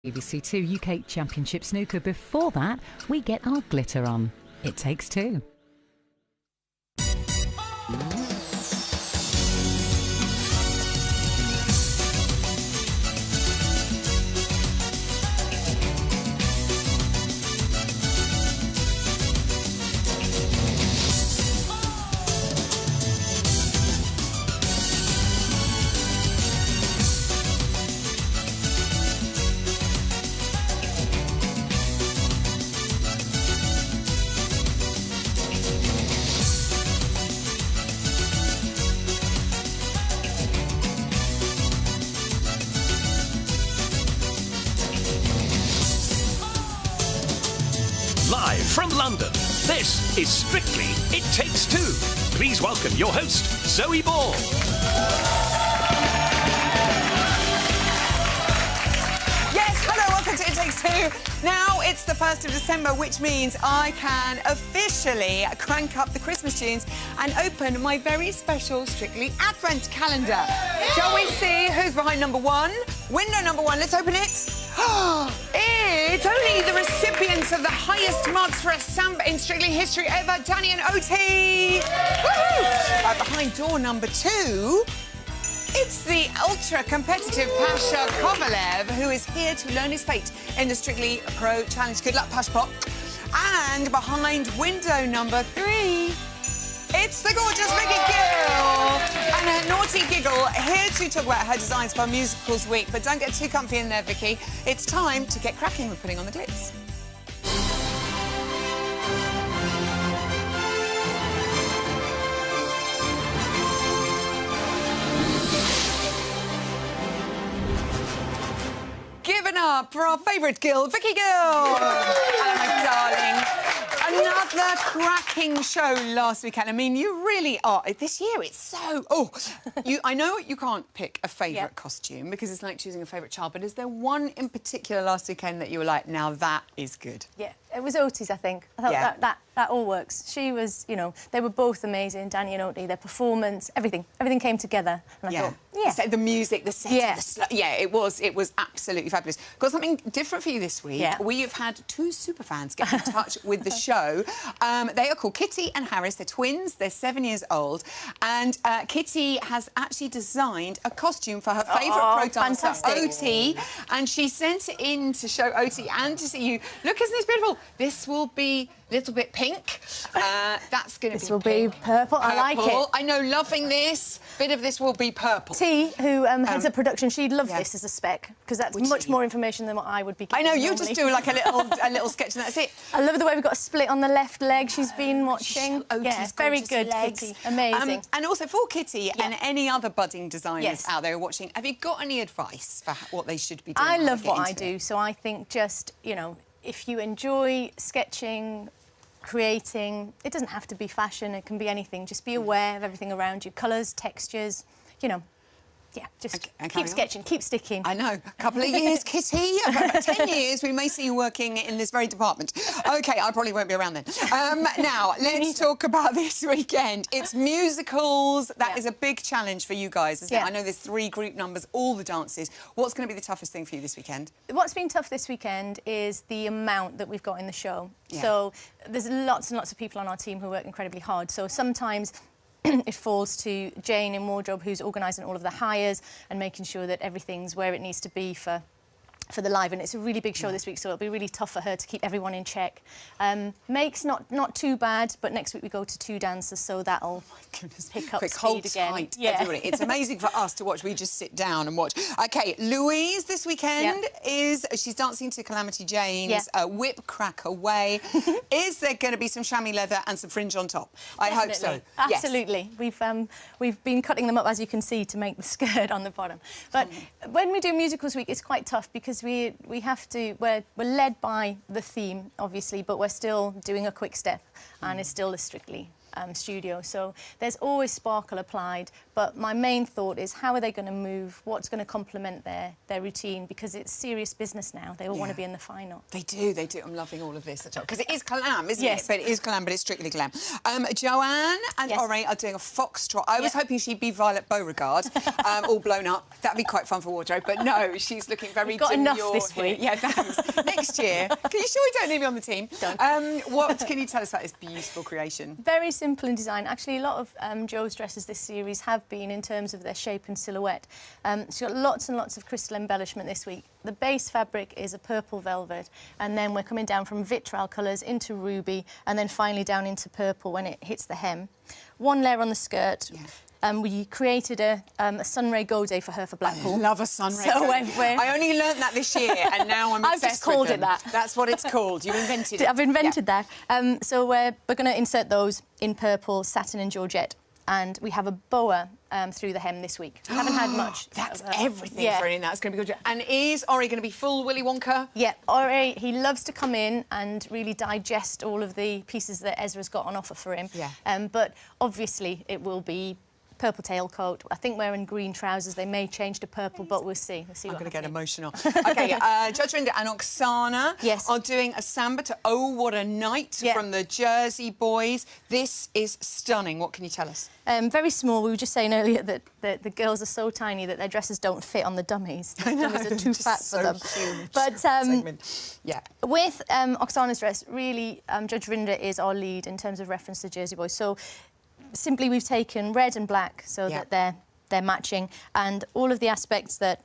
BBC Two UK Championship Snooker. Before that, we get our glitter on. It takes two. Live from London, this is Strictly It Takes Two. Please welcome your host, Zoe Ball. Yes, hello, welcome to It Takes Two. Now it's the 1st of December, which means I can officially crank up the Christmas tunes and open my very special Strictly Advent calendar. Shall we see who's behind number one? Window number one, let's open it. It's only the recipients of the highest marks for a samba in Strictly history ever, Danny and Oti. Woohoo! Right behind door number two, it's the ultra-competitive Pasha Kovalev, who is here to learn his fate in the Strictly Pro Challenge. Good luck, Pashpot. And behind window number three, it's the gorgeous Vicky Gill and her naughty giggle, here to talk about her designs for Musicals Week. But don't get too comfy in there, Vicky. It's time to get cracking with putting on the glitz. Give it up for our favourite Gill, Vicky Gill! Hello, my darling. Another cracking show last weekend. I mean, you really are. This year, it's so... Oh, I know you can't pick a favourite costume because it's like choosing a favourite child, but is there one in particular last weekend that you were like, now that is good? Yeah, it was Oti's, I think. I thought that all works. She was, you know, they were both amazing, Danny and Oti, their performance, everything thought together. And I thought, So the music, the setting, it was absolutely fabulous. Got something different for you this week. Yeah. We have had two superfans get in touch with the show. They are called Kitty and Harris. They're twins. They're 7 years old. And Kitty has actually designed a costume for her favourite pro dancer, Oti. And she sent it in to show Oti and to see you. Look, isn't this beautiful? This will be a little bit pink. That's going to be This will be purple. I like it. I know, loving this. Bit of this will be purple. T, who heads up production, she'd love this as a spec, because that's much more information than what I would be giving. I know, you normally. just do like a little sketch and that's it. I love the way we've got a split on the left leg she's been watching. Oti's very gorgeous good, legs. Kitty. Amazing. And also for Kitty and any other budding designers out there watching, have you got any advice for what they should be doing? I love what I do, so I think just, you know, if you enjoy sketching, creating, it doesn't have to be fashion, it can be anything. Just be aware of everything around you, colours, textures, you know. Yeah, just keep sketching, keep sticking. I know. A couple of years, Kitty. About 10 years, we may see you working in this very department. OK, I probably won't be around then. Now, let's talk about this weekend. It's musicals. That is a big challenge for you guys, isn't it? I know there's 3 group numbers, all the dances. What's going to be the toughest thing for you this weekend? What's been tough this weekend is the amount that we've got in the show. So there's lots and lots of people on our team who work incredibly hard. So sometimes it falls to Jane in wardrobe, who's organising all of the hires and making sure that everything's where it needs to be for the live, and it's a really big show this week, so it'll be really tough for her to keep everyone in check. Makes not too bad, but next week we go to 2 dancers, so that'll pick up Quick, speed hold again. Tight, everybody. It's amazing for us to watch. We just sit down and watch. OK, Louise this weekend she's dancing to Calamity Jane's Whip Crack Away. Is there going to be some chamois leather and some fringe on top? I hope so. Absolutely. Yes. We've been cutting them up, as you can see, to make the skirt on the bottom. But when we do Musicals Week, it's quite tough because we have to... We're led by the theme, obviously, but we're still doing a quick step, and it's still a Strictly studio. So there's always sparkle applied, but my main thought is how are they going to move? What's going to complement their routine? Because it's serious business now. They all want to be in the final. They do. I'm loving all of this because it is glam, isn't Yes. it? But it is glam, but it's strictly glam. Joanne and Ori are doing a foxtrot. I was hoping she'd be Violet Beauregard, all blown up. That'd be quite fun for wardrobe, but no, she's looking very We've got enough this here. week. Yeah, thanks. Next year. Are you sure you don't need me on the team? Don't. What can you tell us about this beautiful creation? Very simple in design. Actually, a lot of Jo's dresses this series have been in terms of their shape and silhouette. She's got lots and lots of crystal embellishment this week. The base fabric is a purple velvet, and then we're coming down from vitriol colours into ruby, and then finally down into purple when it hits the hem. One layer on the skirt. Yeah. We created a sunray gode for her for Blackpool. I love a sunray so gode. I only learnt that this year, and now I'm obsessed I've just called with it them. that. That's what it's called. You invented it. I've invented that. So we're going to insert those in purple, satin and georgette. And we have a boa through the hem this week. We haven't had much. That's everything for him. That's going to be good. And is Ori going to be full Willy Wonka? Yeah, Ori, he loves to come in and really digest all of the pieces that Ezra's got on offer for him. Yeah. But obviously it will be purple tailcoat. I think wearing green trousers. They may change to purple, but we'll see. I'm going to get emotional. OK, Judge Rinder and Oksana are doing a samba to Oh What a Night from the Jersey Boys. This is stunning. What can you tell us? Very small. We were just saying earlier that the girls are so tiny that their dresses don't fit on the dummies. The dummies are too fat for them. Huge. But yeah, with Oksana's dress, really, Judge Rinder is our lead in terms of reference to Jersey Boys. So simply we've taken red and black so that they're matching, and all of the aspects that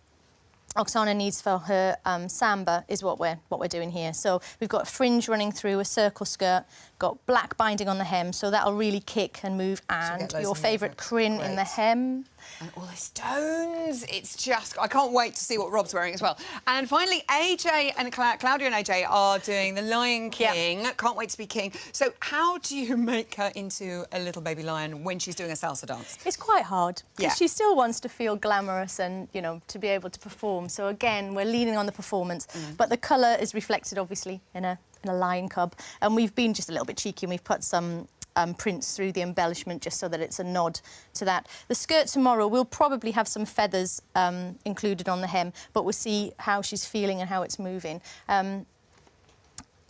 Oksana needs for her samba is what we're doing here. So we've got fringe running through a circle skirt, got black binding on the hem, so that'll really kick and move, and your favourite crin in the hem. And all the stones. It's just... I can't wait to see what Rob's wearing as well. And finally, AJ and Claudia and AJ are doing The Lion King. Can't wait to be king. So how do you make her into a little baby lion when she's doing a salsa dance? It's quite hard, because she still wants to feel glamorous and, you know, to be able to perform. So, again, we're leaning on the performance. But the colour is reflected, obviously, in a lion cub. And we've been just a little bit cheeky and we've put some prints through the embellishment just so that it's a nod to that. The skirt tomorrow will probably have some feathers included on the hem, but we'll see how she's feeling and how it's moving.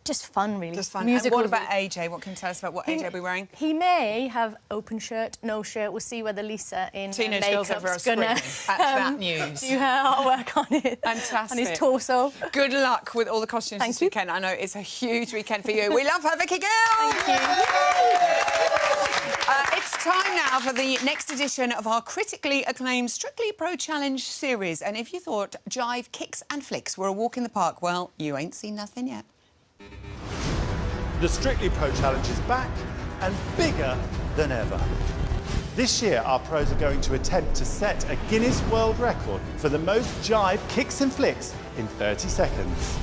Just fun, really. Just fun. Musical. And what about AJ? What can you tell us about what AJ will be wearing? He may have open shirt, no shirt. We'll see whether Lisa in Teenage Girls Ever are gonna That's that news. Do her artwork on it. Fantastic. On his torso. Good luck with all the costumes this weekend. I know it's a huge weekend for you. We love her, Vicky Gill. Thank you. It's time now for the next edition of our critically acclaimed Strictly Pro Challenge series. And if you thought jive, kicks and flicks were a walk in the park, well, you ain't seen nothing yet. The Strictly Pro Challenge is back and bigger than ever. This year, our pros are going to attempt to set a Guinness World Record for the most jive, kicks and flicks in 30 seconds.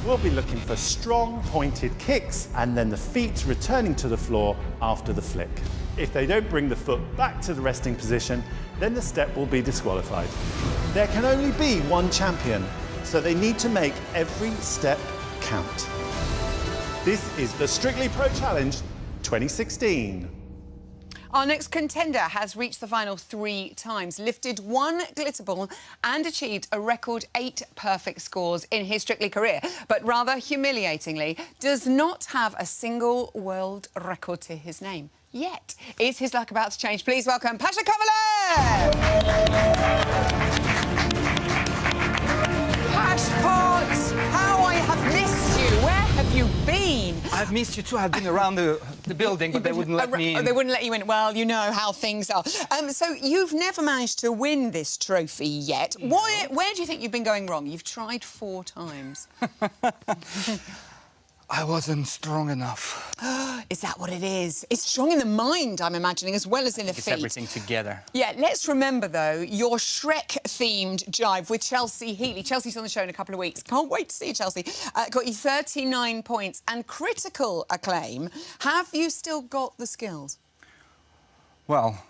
We'll be looking for strong, pointed kicks and then the feet returning to the floor after the flick. If they don't bring the foot back to the resting position, then the step will be disqualified. There can only be one champion, so they need to make every step count. This is the Strictly Pro Challenge 2016. Our next contender has reached the final 3 times, lifted 1 glitter ball and achieved a record 8 perfect scores in his Strictly career, but rather humiliatingly does not have a single world record to his name yet. Is his luck about to change? Please welcome Pasha Kovalev! Pashpot, how I have missed you. Where have you been? I've missed you too. I've been around the building, but they wouldn't let me in. They wouldn't let you in. Well, you know how things are. So you've never managed to win this trophy yet. No. Where do you think you've been going wrong? You've tried 4 times. I wasn't strong enough. Is that what it is? It's strong in the mind, I'm imagining, as well as in the feet. It's everything together. Yeah, let's remember, though, your Shrek-themed jive with Chelsea Heatley. Chelsea's on the show in a couple of weeks. Can't wait to see you, Chelsea. Got you 39 points and critical acclaim. Have you still got the skills? Well,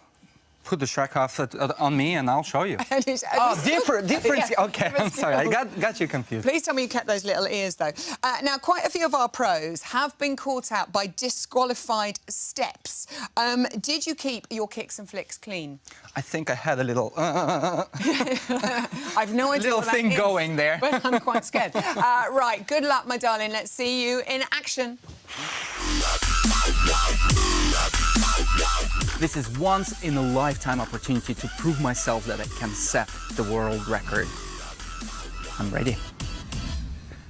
put the shark off on me and I'll show you. Oh, different. Yeah, okay, I'm sorry. I got you confused. Please tell me you kept those little ears, though. Now, quite a few of our pros have been caught out by disqualified steps. Did you keep your kicks and flicks clean? I think I had a little... I've no idea little what that thing is, going there. but I'm quite scared. Right, good luck, my darling. Let's see you in action. This is once-in-a-lifetime opportunity to prove myself that I can set the world record. I'm ready.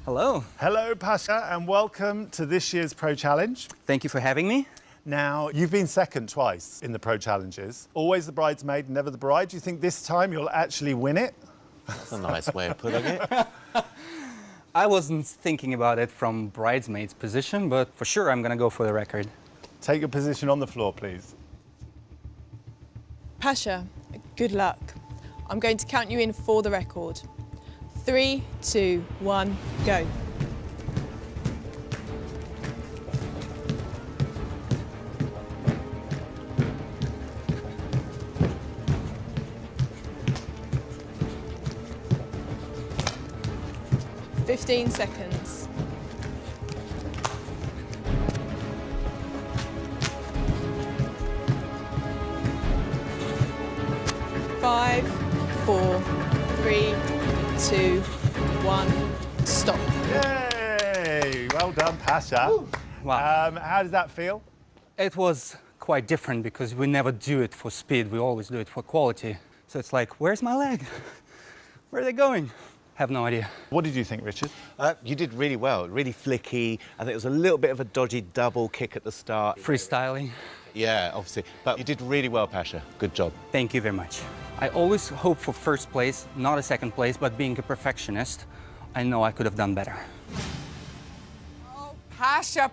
Hello. Hello, Pasha, and welcome to this year's Pro Challenge. Thank you for having me. Now, you've been second twice in the Pro Challenges. Always the bridesmaid, never the bride. Do you think this time you'll actually win it? That's a nice way of putting it. I wasn't thinking about it from bridesmaid's position, but for sure I'm gonna go for the record. Take your position on the floor, please. Pasha, good luck. I'm going to count you in for the record. 3, 2, 1, go. "15 seconds. Five, 4, 3, 2, 1, stop." Yay! Well done, Pasha. Wow. How did that feel? It was quite different because we never do it for speed, we always do it for quality. So it's like, where's my leg? Where are they going? Have no idea. What did you think, Richard? You did really well, really flicky. I think it was a little bit of a dodgy double kick at the start. Freestyling. Yeah, obviously. But you did really well, Pasha. Good job. Thank you very much. I always hope for first place, not a second place, but being a perfectionist, I know I could have done better. Pasha,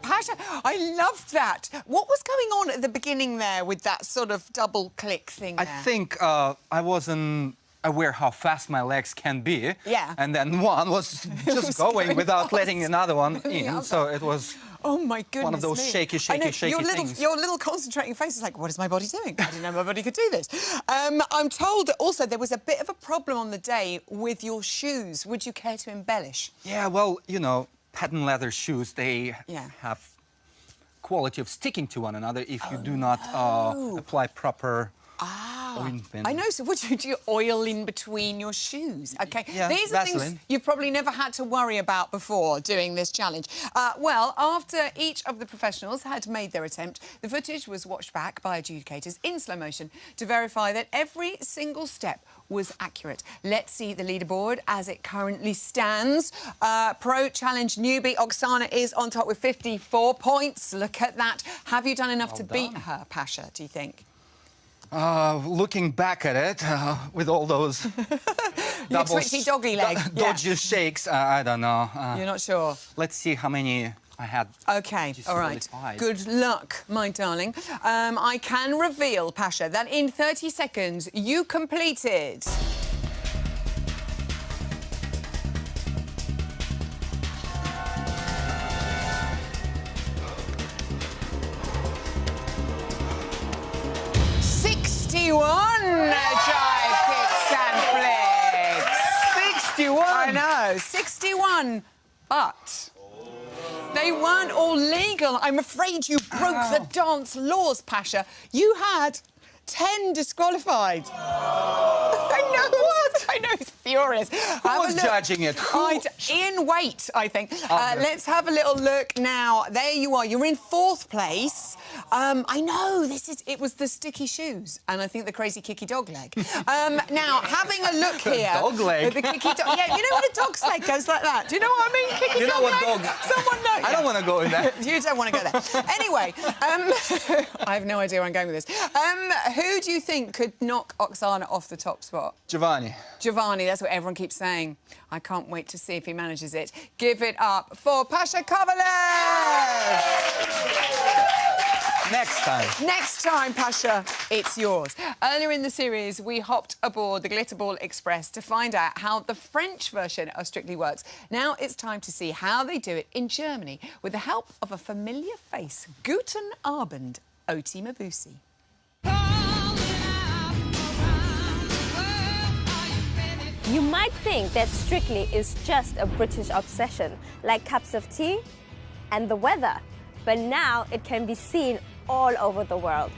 I loved that. What was going on at the beginning there with that sort of double click thing there? I think I wasn't aware how fast my legs can be. Yeah. And then one was just going without letting another one in. So it was oh my goodness, one of those shaky things. Your little concentrating face is like, what is my body doing? I didn't know my body could do this. I'm told that also there was a bit of a problem on the day with your shoes. Would you care to embellish? Yeah, well, you know, patent leather shoes, they have quality of sticking to one another if you do not apply proper ointment. I know, so what do you oil in between your shoes? OK, yeah, these are Vaseline. things you've probably never had to worry about before doing this challenge. Well, after each of the professionals had made their attempt, the footage was watched back by adjudicators in slow motion to verify that every single step was accurate. Let's see the leaderboard as it currently stands. Pro Challenge newbie Oksana is on top with 54 points. Look at that. Have you done enough to beat her, Pasha, do you think? Looking back at it, with all those double twitchy doggy leg. dodgy shakes, I don't know. You're not sure? Let's see how many I had. OK, all right. Good luck, my darling. I can reveal, Pasha, that in 30 seconds you completed... 61 jive kicks and flicks. 61? I know, 61. But they weren't all legal. I'm afraid you broke the dance laws, Pasha. You had 10 disqualified. I know. What? I know, he's furious. Who was judging it? Ian Waite, I think. Let's have a little look now. There you are. You're in 4th place. I know, it was the sticky shoes and I think the crazy kicky dog leg. Now, having a look here... Dog leg? The kicky dog... Yeah, you know when a dog's leg goes like that? Do you know what I mean? Kicky you know dog what leg? dog... Someone knows. I don't want to go in there. You don't want to go there. Anyway, I have no idea where I'm going with this. Who do you think could knock Oksana off the top spot? Giovanni. Giovanni, that's what everyone keeps saying. I can't wait to see if he manages it. Give it up for Pasha Kovalev! Next time. Next time, Pasha, it's yours. Earlier in the series, we hopped aboard the Glitterball Express to find out how the French version of Strictly works. Now it's time to see how they do it in Germany with the help of a familiar face. Guten Abend, Oti Mabuse. You might think that Strictly is just a British obsession, like cups of tea and the weather, but now it can be seen all over the world.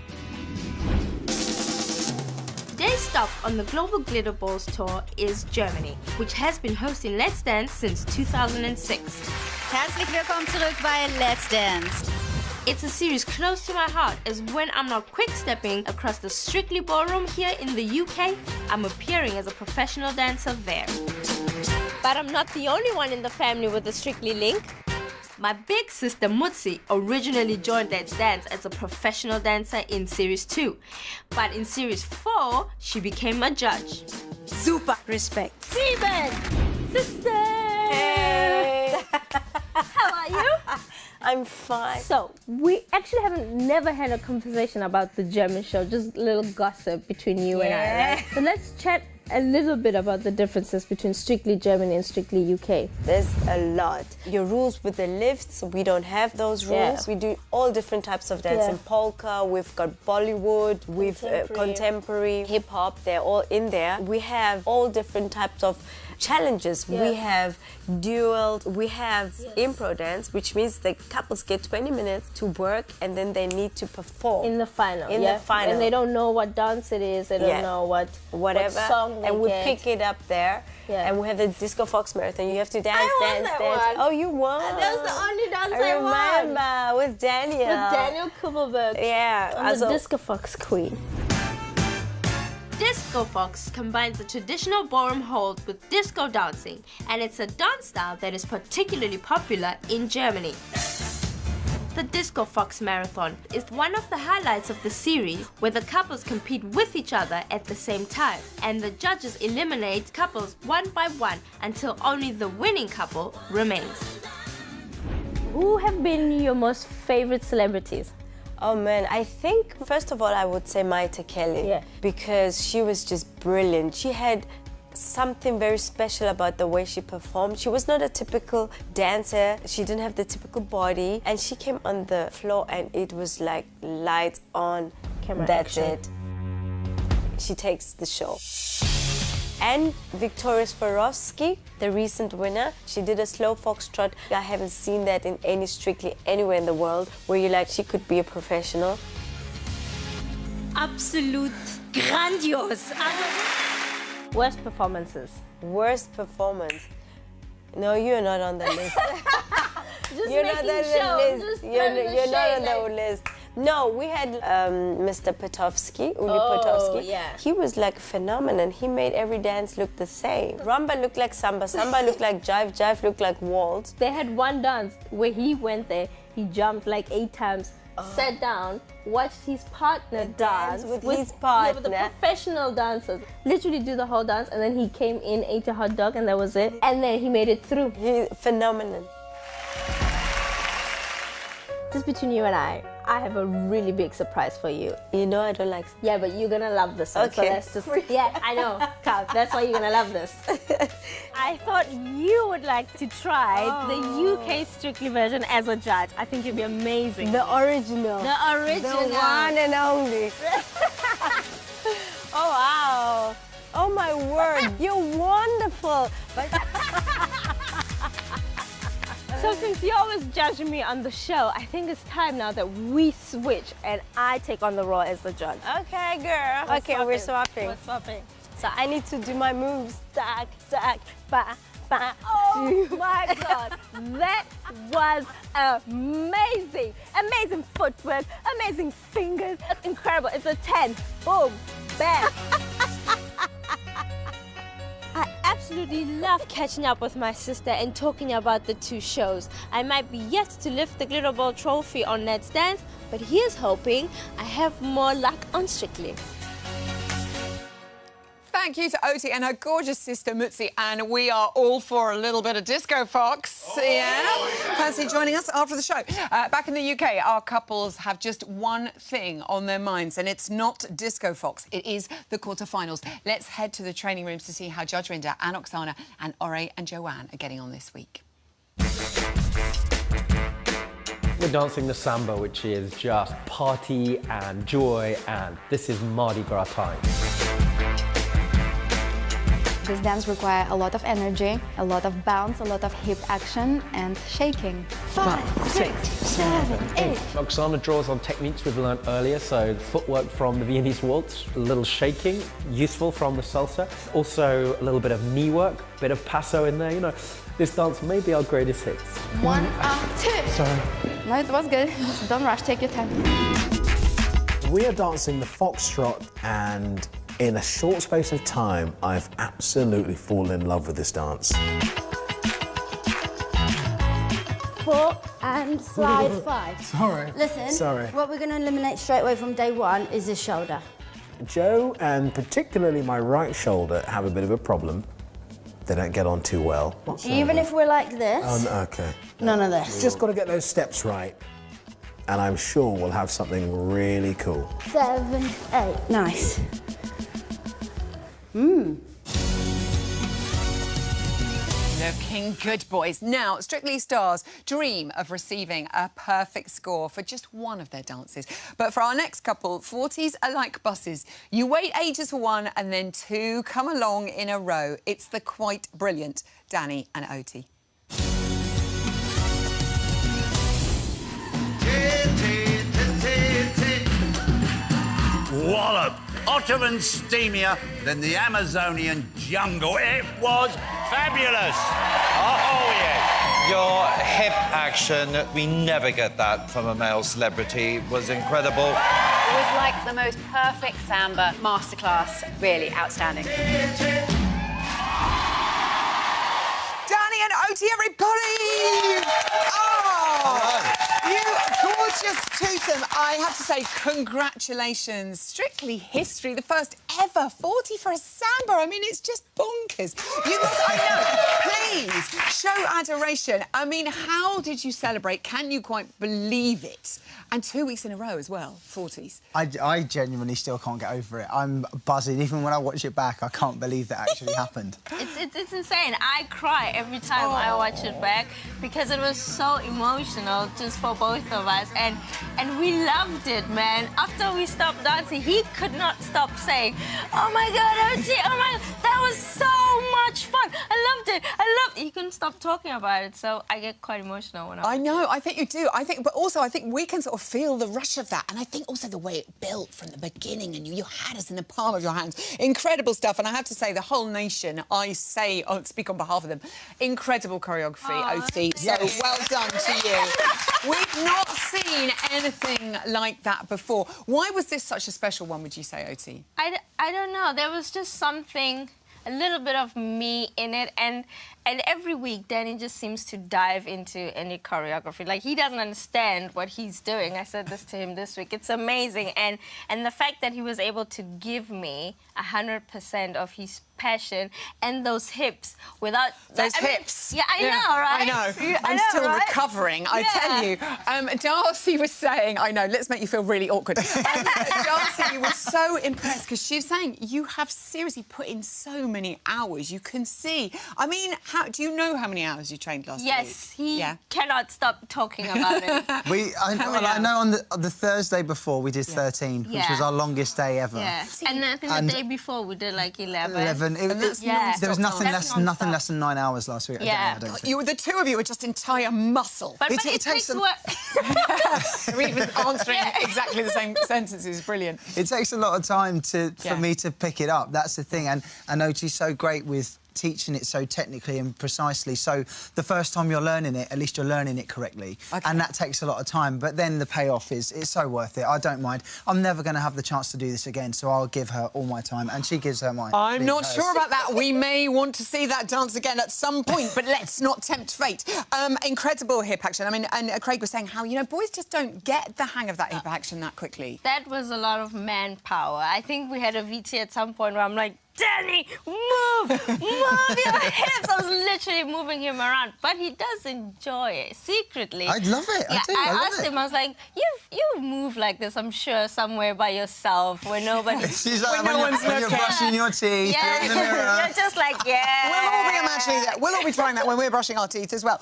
Today's stop on the Global Glitter Balls tour is Germany, which has been hosting Let's Dance since 2006. Herzlich willkommen zurück bei Let's Dance. It's a series close to my heart, as when I'm not quick-stepping across the Strictly Ballroom here in the UK, I'm appearing as a professional dancer there. But I'm not the only one in the family with a Strictly link. My big sister Mutsi originally joined Let's Dance as a professional dancer in Series 2, but in Series 4, she became a judge. Super respect. Steven! Sister! Hey! How are you? I'm fine. So, we actually never had a conversation about the German show, just a little gossip between you and I. Right? So let's chat a little bit about the differences between Strictly Germany and Strictly UK. There's a lot. Your rules with the lifts, we don't have those rules. We do all different types of dancing. Polka, we've got Bollywood, we've contemporary, hip-hop, they're all in there. We have all different types of challenges. We have dual, we have impro dance, which means the couples get 20 minutes to work and then they need to perform. In the final. The final. And they don't know what dance it is, they don't know what song they and we get. pick it up there. And we have the Disco Fox Marathon. You have to dance, dance. Oh, you won. That was the only dance I won. Remember, with Daniel. With Daniel Kugelberg. Yeah. I'm the Disco Fox queen. Disco Fox combines the traditional ballroom hold with disco dancing, and it's a dance style that is particularly popular in Germany. The Disco Fox Marathon is one of the highlights of the series, where the couples compete with each other at the same time, and the judges eliminate couples one by one until only the winning couple remains. Who have been your most favorite celebrities? Oh man, I think first of all I would say Maite Kelly, because she was just brilliant. She had something very special about the way she performed. She was not a typical dancer. She didn't have the typical body, and she came on the floor and it was like lights on. Camera That's action. it. She takes the show. And Victoria Swarovski, the recent winner, she did a slow foxtrot. I haven't seen that in any Strictly anywhere in the world, where you're like, she could be a professional. Absolut grandios. Worst performances? Worst performance? No, you're not on the list. You're not on the list. You're not on the list. No, we had Mr. Potofsky, Uli Potofsky. Yeah. He was like phenomenal. He made every dance look the same. Rumba looked like samba, samba looked like jive, jive looked like waltz. They had one dance where he went there, he jumped like 8 times, sat down, watched his partner dance with his partner. With the professional dancers. Literally do the whole dance, and then he came in, ate a hot dog, and that was it. And then he made it through. He's phenomenal. Just between you and I have a really big surprise for you. You know I don't like... Yeah, but you're gonna love this one. Okay. So let's just... Yeah, I know, Kat, that's why you're gonna love this. I thought you would like to try the UK Strictly version as a judge. I think it'd be amazing. The original. The original. The one and only. Oh, wow. Oh, my word. You're wonderful. But... So since you're always judging me on the show, I think it's time now that we switch and I take on the role as the judge. Okay, girl. We're swapping. We're swapping. So I need to do my moves. Tack, tack, ba, ba. Oh my God, that was amazing. Amazing footwork, amazing fingers. That's incredible. It's a 10. Boom, bam. I absolutely love catching up with my sister and talking about the two shows. I might be yet to lift the Glitter Ball trophy on Let's Dance, but here's hoping I have more luck on Strictly. Thank you to Oti and her gorgeous sister Mutsi, and we are all for a little bit of Disco Fox. Percy joining us after the show. Back in the UK, our couples have just one thing on their minds, and it's not Disco Fox. It is the quarterfinals. Let's head to the training rooms to see how Judge Rinder and Oksana and Ore and Joanne are getting on this week. We're dancing the samba, which is just party and joy, and this is Mardi Gras time. This dance requires a lot of energy, a lot of bounce, a lot of hip action and shaking. 5, 6, 7, 8. Oksana draws on techniques we've learned earlier, so footwork from the Viennese waltz, a little shaking, useful from the salsa. Also a little bit of knee work, a bit of passo in there, you know. This dance may be our greatest hits. 1, 2. Sorry. No, it was good. Don't rush, take your time. We are dancing the foxtrot, and in a short space of time, I've absolutely fallen in love with this dance. 4 and slide 5. Sorry. Listen, Sorry. what we're going to eliminate straight away from day 1 is the shoulder. Joe, and particularly my right shoulder, have a bit of a problem. They don't get on too well. Even if we're like this, Oh, no, okay. none of this. Just got to get those steps right, and I'm sure we'll have something really cool. 7, 8. Nice. Looking good, boys. Now, Strictly Stars dream of receiving a perfect score for just one of their dances. But for our next couple, 40s are like buses. You wait ages for one and then 2 come along in a row. It's the quite brilliant Danny and Oti. Wallop! Hotter and steamier than the Amazonian jungle. It was fabulous! Oh, yeah! Your hip action, we never get that from a male celebrity, was incredible. It was like the most perfect samba masterclass. Really outstanding. Danny and Oti, everybody! Oh, you gorgeous twosome. I have to say, congratulations. Strictly history, the first ever 40 for a samba. I mean, it's just bonkers. You guys, I know, please, show adoration. I mean, how did you celebrate? Can you quite believe it? And 2 weeks in a row as well, 40s. I genuinely still can't get over it. I'm buzzing. Even when I watch it back, I can't believe that actually happened. It's insane. I cry every time I watch it back because it was so emotional just for both of us, and we loved it, man. After we stopped dancing, he could not stop saying, "Oh my God, Oti, oh my, that was so much fun. I loved it. I loved it." He couldn't stop talking about it, so I get quite emotional when I know, I think you do. But also I think we can sort of feel the rush of that, and I think also the way it built from the beginning, and you had us in the palm of your hands. Incredible stuff, and I have to say, the whole nation, I speak on behalf of them, incredible choreography, Oti. So well done to you. We've not seen anything like that before. Why was this such a special one, would you say, Oti? I don't know. There was just something, a little bit of me in it, and every week Danny just seems to dive into any choreography. Like, he doesn't understand what he's doing. I said this to him this week. It's amazing, and the fact that he was able to give me 100% of his passion and those hips without those hips. Yeah, I know, right? I know. I'm still recovering. I tell you. Darcy was saying, I know. Let's make you feel really awkward. Darcy was so impressed because she was saying you have seriously put in so many hours. You can see. I mean, do you know how many hours you trained last week? Yes, he cannot stop talking about it. I know on the Thursday before we did 13, which was our longest day ever. Yeah, and I think the day before we did like 11. There was nothing less than 9 hours last week. Yeah, the two of you were just entire muscle. But it takes work. We're even answering exactly the same sentences. Brilliant. It takes a lot of time for me to pick it up. That's the thing, and Oti's so great with teaching it so technically and precisely, so the first time you're learning it, at least you're learning it correctly, and that takes a lot of time, but then the payoff it's so worth it. I don't mind. I'm never going to have the chance to do this again, so I'll give her all my time, and she gives her mine. I'm not sure about that. We may want to see that dance again at some point, but let's not tempt fate. Incredible hip action. I mean, and Craig was saying how, boys just don't get the hang of that hip action that quickly. That was a lot of manpower. I think we had a VT at some point where I'm like, Danny, move your hips. I was literally moving him around, but he does enjoy it secretly. I love it. Yeah, I asked him. I was like, you move like this, I'm sure, somewhere by yourself where nobody. She's like, when you're brushing your teeth, you're in the mirror. You're just like, We'll all be imagining that. We'll all be trying that when we're brushing our teeth as well.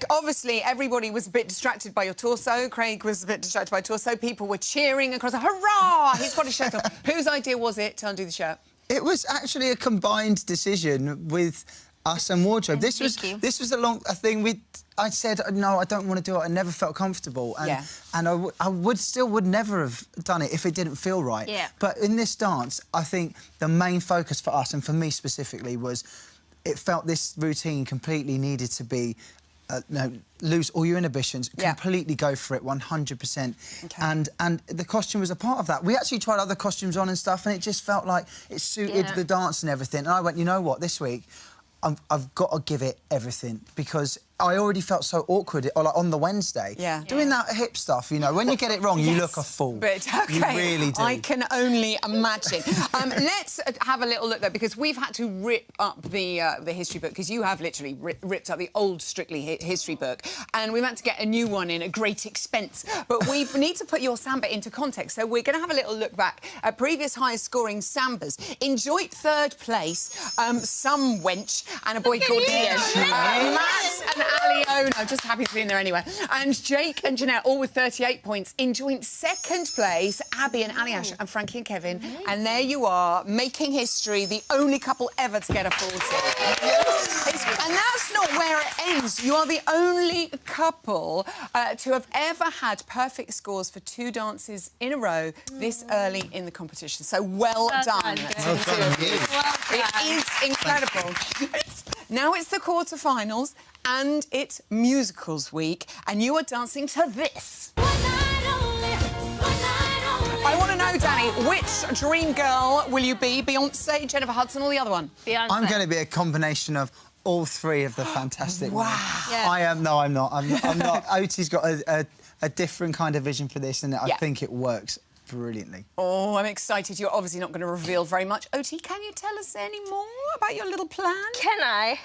Obviously, everybody was a bit distracted by your torso. Craig was a bit distracted by torso. People were cheering across. Hurrah! He's got his shirt on. Whose idea was it to undo the shirt? It was actually a combined decision with us and wardrobe. This was a thing. I said no, I don't want to do it. I never felt comfortable, and I would never have done it if it didn't feel right. Yeah. But in this dance, I think the main focus for us and for me specifically was, it felt this routine completely needed to be. Lose all your inhibitions, completely go for it, 100%. Okay. And the costume was a part of that. We actually tried other costumes on and stuff, and it just felt like it suited the dance and everything. And I went, you know what, this week, I've got to give it everything, because I already felt so awkward on the Wednesday. Yeah. Doing that hip stuff, you know, when you get it wrong, you look a fool. But, OK, you really do. I can only imagine. Let's have a little look, though, because we've had to rip up the history book, because you have literally ripped up the old Strictly history book, and we meant to get a new one in at great expense. But we need to put your samba into context, so we're going to have a little look back at previous highest-scoring sambas. In joint third place, some wench and a boy called Ian. Matt and Aliona, I'm just happy to be in there anyway. And Jake and Jeanette, all with 38 points. In joint second place, Abby and Aliash and Frankie and Kevin. Amazing. And there you are, making history, the only couple ever to get a 40. And that's not where it ends. You are the only couple to have ever had perfect scores for 2 dances in a row this early in the competition. So well done. It is incredible. Now it's the quarterfinals, and it's musicals week, and you are dancing to this. I want to know, Danny, which dream girl will you be? Beyonce, Jennifer Hudson, or the other one? Beyonce. I'm going to be a combination of all 3 of the fantastic ones. Yeah. I am. No, I'm not. I'm not. Oti's got a different kind of vision for this, and I think it works brilliantly. Oh, I'm excited. You're obviously not going to reveal very much. Oti, can you tell us any more about your little plan? Can I?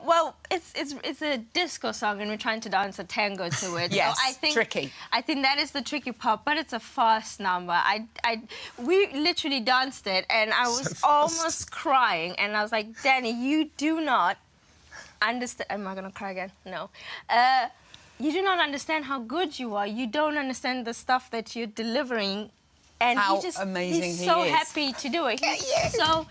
Well, it's a disco song, and we're trying to dance a tango to it. Yes, so I think, tricky. I think that is the tricky part, but it's a fast number. We literally danced it, and I was almost crying, and I was like, Danny, you do not understand. Am I going to cry again? No. You do not understand how good you are. You don't understand the stuff that you're delivering. And he's so happy to do it. He's so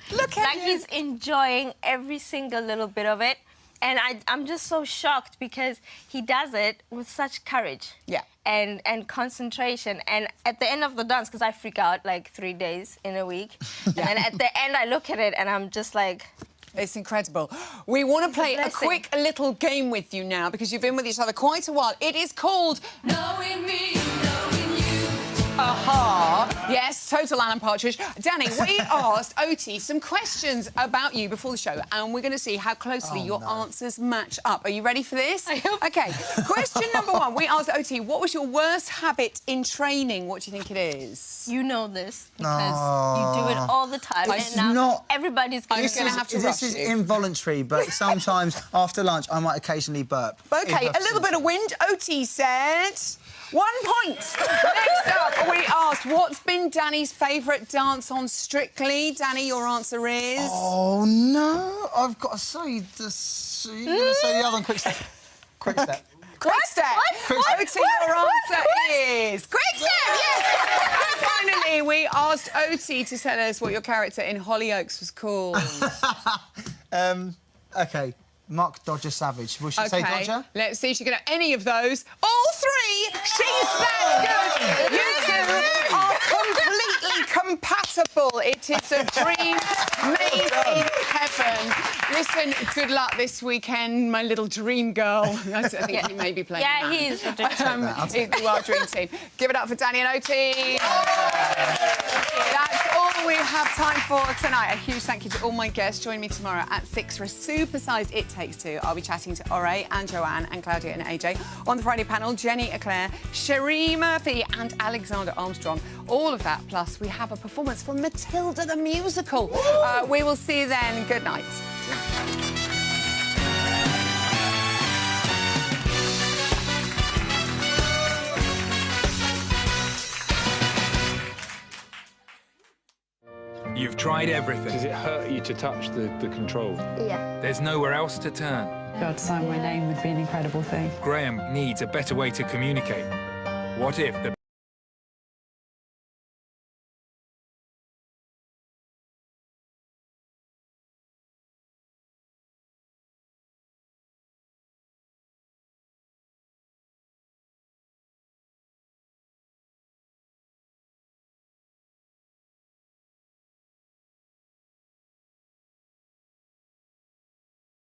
he's enjoying every single little bit of it. And I'm just so shocked, because he does it with such courage. Yeah. And concentration. And at the end of the dance, because I freak out like 3 days in a week. And then at the end I look at it and I'm just like, it's incredible. We want to play a quick little game with you now, because you've been with each other quite a while. It is called Knowing Me, Knowing You. Aha. Yes, total Alan Partridge. Danny, we asked Oti some questions about you before the show, and we're going to see how closely your answers match up. Are you ready for this? I hope. OK, question number 1. We asked Oti, what was your worst habit in training? What do you think it is? You know this, because you do it all the time. It's not... Everybody's going to have to rush you. This is involuntary, but sometimes after lunch I might occasionally burp. OK, a little bit of wind. Oti said... 1 point. Next up, we asked, what's been Danny's favourite dance on Strictly? Danny, your answer is... Oh, no. I've got to say the... You're going to say the other one. Quick step. Quick step. Quick step. Oti, your answer is... Quick step, yes. And finally, we asked Oti to tell us what your character in Hollyoaks was called. OK. Mark Dodger Savage. Will she say Dodger? Let's see if she can have any of those. All 3! She's that good! You 2 are completely compatible. It is a dream made in heaven. Listen, good luck this weekend, my little dream girl. I think he may be playing Yeah, he is the dream team. You are dream team. Give it up for Danny and Oti. That's all we have time for tonight. A huge thank you to all my guests. Join me tomorrow at 6 for a super-sized It Takes Two. I'll be chatting to Ore and Joanne and Claudia and AJ. On the Friday panel, Jenny Eclair, Cherie Murphy and Alexander Armstrong. All of that, plus we have a performance from Matilda the Musical. We will see you then. Good night. You've tried everything. Does it hurt you to touch the control? Yeah. There's nowhere else to turn. God, sign my name would be an incredible thing. Graham needs a better way to communicate. What if the